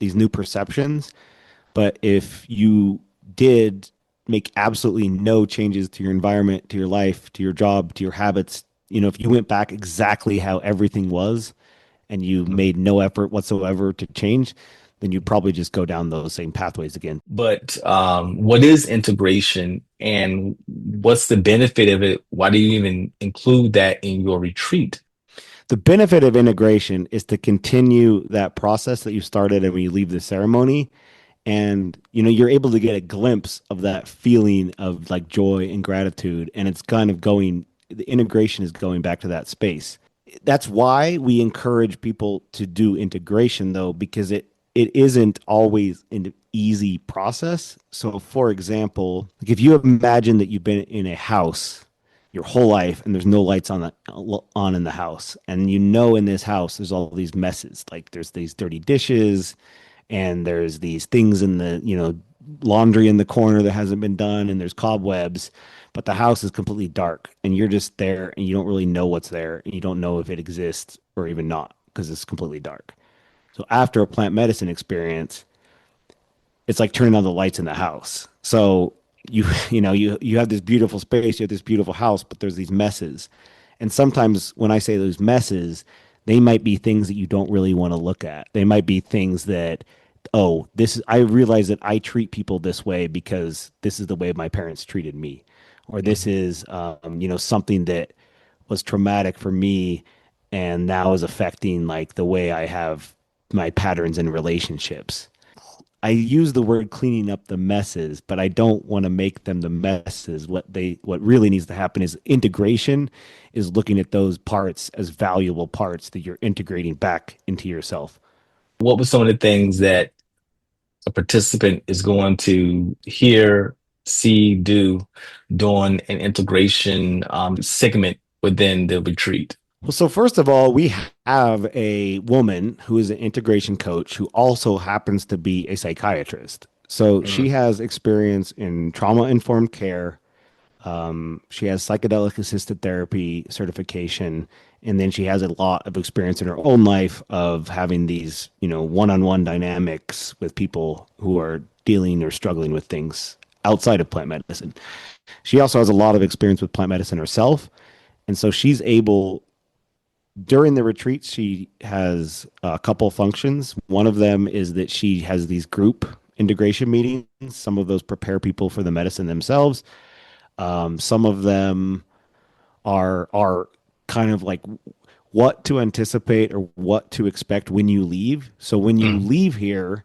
these new perceptions. But if you did make absolutely no changes to your environment, to your life, to your job, to your habits, if you went back exactly how everything was and you made no effort whatsoever to change, then you probably just go down those same pathways again. But what is integration and what's the benefit of it? Why do you even include that in your retreat? The benefit of integration is to continue that process that you started and when you leave the ceremony. And you're able to get a glimpse of that feeling of like joy and gratitude, and it's kind of the integration is going back to that space. That's why we encourage people to do integration, though, because it isn't always an easy process. So for example, like if you imagine that you've been in a house your whole life and there's no lights on in the house, and in this house there's all these messes, like there's these dirty dishes and there's these things in the laundry in the corner that hasn't been done, and there's cobwebs, but the house is completely dark and you're just there and you don't really know what's there and you don't know if it exists or even not because it's completely dark. So after a plant medicine experience, it's like turning on the lights in the house. So you have this beautiful space, you have this beautiful house, but there's these messes. And sometimes when I say those messes, they might be things that you don't really want to look at. They might be things that, I realize that I treat people this way because this is the way my parents treated me. Or this is, something that was traumatic for me and now is affecting like the way I have my patterns in relationships. I use the word cleaning up the messes, but I don't want to make them the messes. What really needs to happen is integration, is looking at those parts as valuable parts that you're integrating back into yourself. What were some of the things that a participant is going to hear, see, do during an integration segment within the retreat? Well, so first of all, we have a woman who is an integration coach who also happens to be a psychiatrist. So she Mm, has experience in trauma informed care. She has psychedelic assisted therapy certification. And then she has a lot of experience in her own life of having these, one on one dynamics with people who are dealing or struggling with things outside of plant medicine. She also has a lot of experience with plant medicine herself. And so she's able during the retreat, she has a couple functions. One of them is that she has these group integration meetings. Some of those prepare people for the medicine themselves. Some of them are kind of like what to anticipate or what to expect when you leave. So when you mm, leave here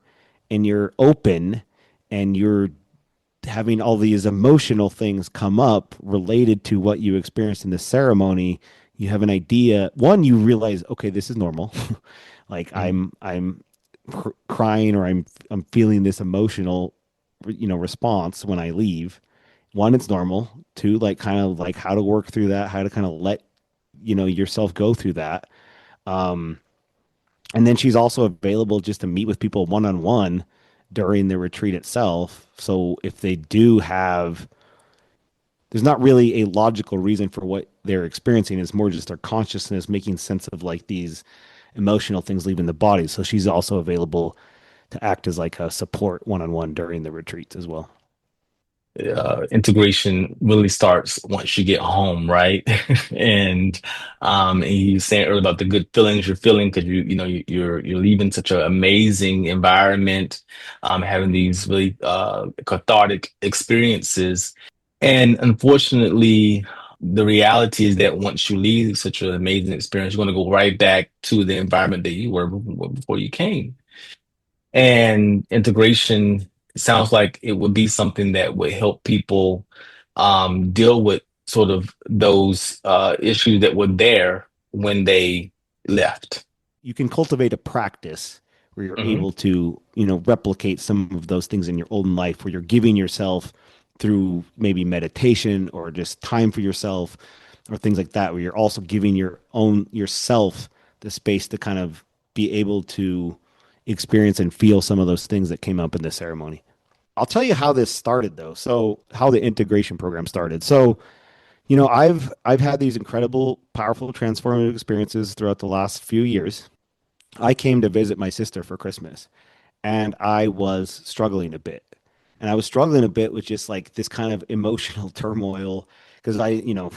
and you're open and you're having all these emotional things come up related to what you experienced in the ceremony, you have an idea. One, you realize, okay, this is normal. Like mm. I'm crying or I'm feeling this emotional, response when I leave. One, it's normal. Two, like kind of like how to work through that, how to kind of let yourself go through that. Um, and then she's also available just to meet with people one on one during the retreat itself. So if they do have, there's not really a logical reason for what they're experiencing. It's more just their consciousness making sense of like these emotional things leaving the body. So she's also available to act as like a support one on one during the retreats as well. Integration really starts once you get home, right? And you saying earlier about the good feelings you're feeling because you're leaving such an amazing environment, having these really cathartic experiences. And unfortunately, the reality is that once you leave such an amazing experience, you're going to go right back to the environment that you were before you came. And integration sounds like it would be something that would help people deal with sort of those issues that were there when they left. You can cultivate a practice where you're Hmm. able to, replicate some of those things in your own life where you're giving yourself through maybe meditation or just time for yourself or things like that, where you're also giving yourself the space to kind of be able to experience and feel some of those things that came up in the ceremony. I'll tell you how this started though. So how the integration program started. So, I've had these incredible, powerful, transformative experiences throughout the last few years. I came to visit my sister for Christmas and I was struggling a bit. And I was struggling a bit with just like this kind of emotional turmoil because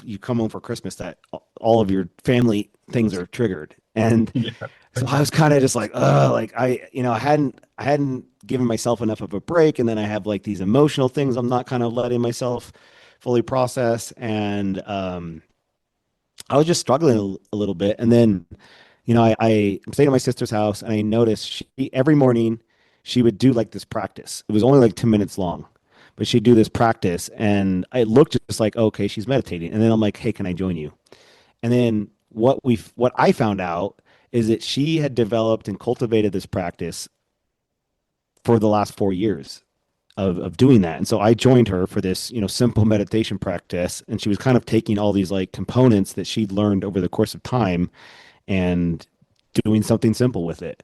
you come home for Christmas that all of your family things are triggered. And Yeah. so I was kind of just like, like I hadn't given myself enough of a break. And then I have like these emotional things I'm not kind of letting myself fully process. And I was just struggling a little bit. And then I'm staying at my sister's house and I noticed every morning she would do like this practice. It was only like 10 minutes long, but she'd do this practice and it looked just like, okay, she's meditating. And then I'm like, hey, can I join you? And then what I found out is that she had developed and cultivated this practice for the last 4 years of doing that. And so I joined her for this, simple meditation practice. And she was kind of taking all these like components that she'd learned over the course of time and doing something simple with it,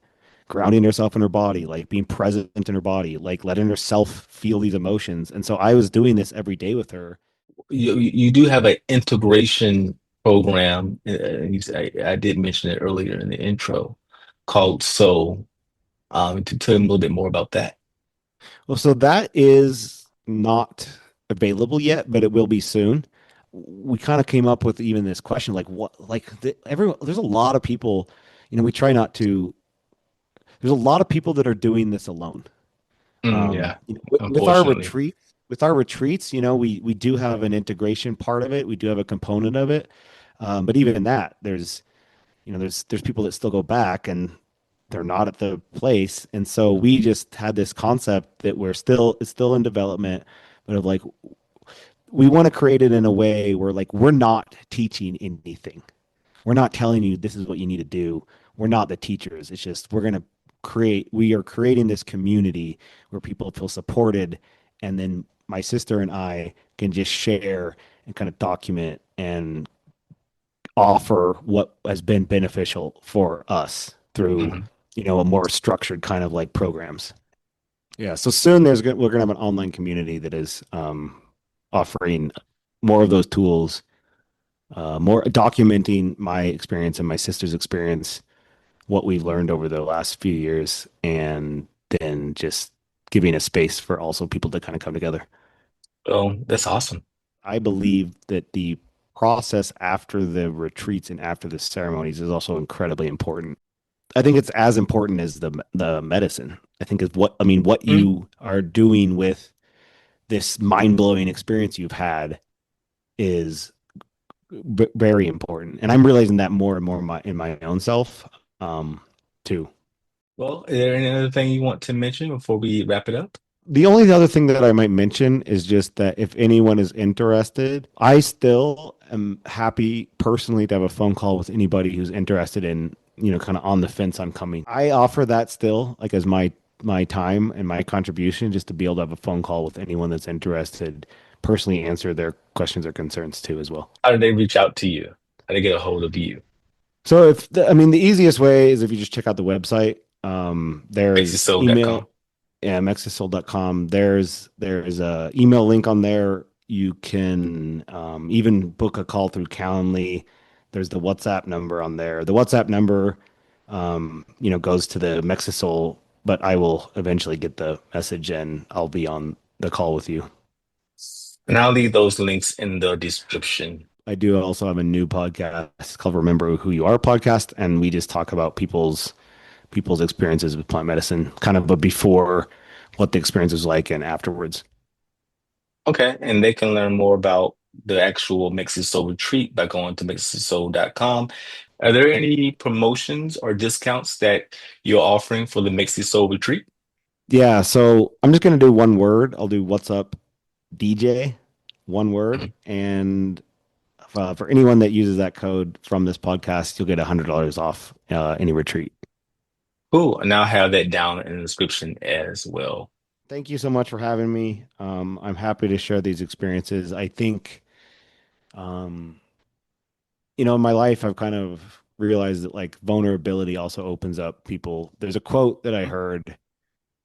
grounding herself in her body, like being present in her body, like letting herself feel these emotions. And so I was doing this every day with her. You do have an integration program. I did mention it earlier in the intro called Soul. To tell them a little bit more about that. Well, so that is not available yet, but it will be soon. We kind of came up with even this question, like everyone, there's a lot of people, we try not to, there's a lot of people that are doing this alone. Yeah, With our unfortunately. retreats, we do have an integration part of it. We do have a component of it. But even in that, there's people that still go back and they're not at the place. And so we just had this concept that it's still in development, but of like, we want to create it in a way where like, we're not teaching anything. We're not telling you this is what you need to do. We're not the teachers. It's just we are creating this community where people feel supported. And then my sister and I can just share and kind of document and offer what has been beneficial for us through, Mhm. a more structured kind of like programs. Yeah. So soon we're gonna have an online community that is offering more of those tools, more documenting my experience and my sister's experience, what we've learned over the last few years, and then just giving a space for also people to kind of come together. Oh, that's awesome. I believe that the process after the retreats and after the ceremonies is also incredibly important. I think it's as important as the medicine. I think is what Mm. you are doing with this mind-blowing experience you've had is very important. And I'm realizing that more and more in my own self, um, too. Well, is there any other thing you want to mention before we wrap it up? The only other thing that I might mention is just that if anyone is interested, I still am happy personally to have a phone call with anybody who's interested in, kind of on the fence on coming. I offer that still, like as my time and my contribution, just to be able to have a phone call with anyone that's interested, personally answer their questions or concerns too as well. How did they reach out to you? How did they get a hold of you? So the easiest way is if you just check out the website. There's email. MexiSoul.com. Yeah, MexiSoul.com. There's a email link on there. You can even book a call through Calendly. There's the WhatsApp number on there. The WhatsApp number, goes to the MexiSoul, but I will eventually get the message and I'll be on the call with you. And I'll leave those links in the description. I do also have a new podcast called Remember Who You Are podcast, and we just talk about people's experiences with plant medicine, kind of a before, what the experience was like, and afterwards. Okay, and they can learn more about the actual MexiSoul retreat by going to MexiSoul.com. Are there any promotions or discounts that you're offering for the MexiSoul retreat? Yeah, so I'm just gonna do one word. I'll do what's up, DJ, one word, Mhm. and for anyone that uses that code from this podcast, you'll get $100 off any retreat. Cool. And I'll have that down in the description as well. Thank you so much for having me. I'm happy to share these experiences. I think, um, in my life, I've kind of realized that like vulnerability also opens up people. There's a quote that I heard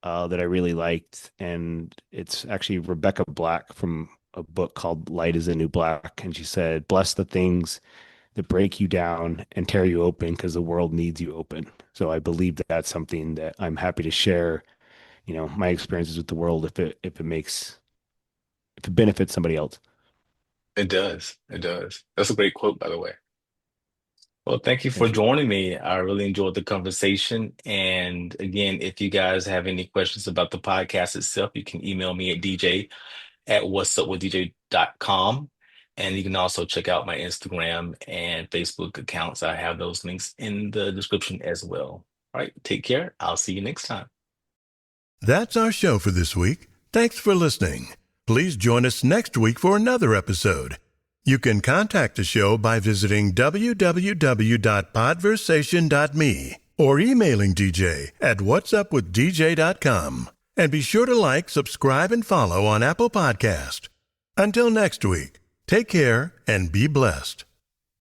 that I really liked, and it's actually Rebecca Black from a book called Light is the New Black. And she said, "Bless the things that break you down and tear you open because the world needs you open." So I believe that that's something that I'm happy to share, my experiences with the world if it benefits somebody else. It does. It does. That's a great quote, by the way. Well, thank you for Thank you. joining me. I really enjoyed the conversation. And again, if you guys have any questions about the podcast itself, you can email me at DJ at whatsupwithdj.com. And you can also check out my Instagram and Facebook accounts. I have those links in the description as well. All right, take care. I'll see you next time. That's our show for this week. Thanks for listening. Please join us next week for another episode. You can contact the show by visiting www.podversation.me or emailing DJ at whatsupwithdj.com. And be sure to like, subscribe, and follow on Apple Podcast. Until next week, take care and be blessed.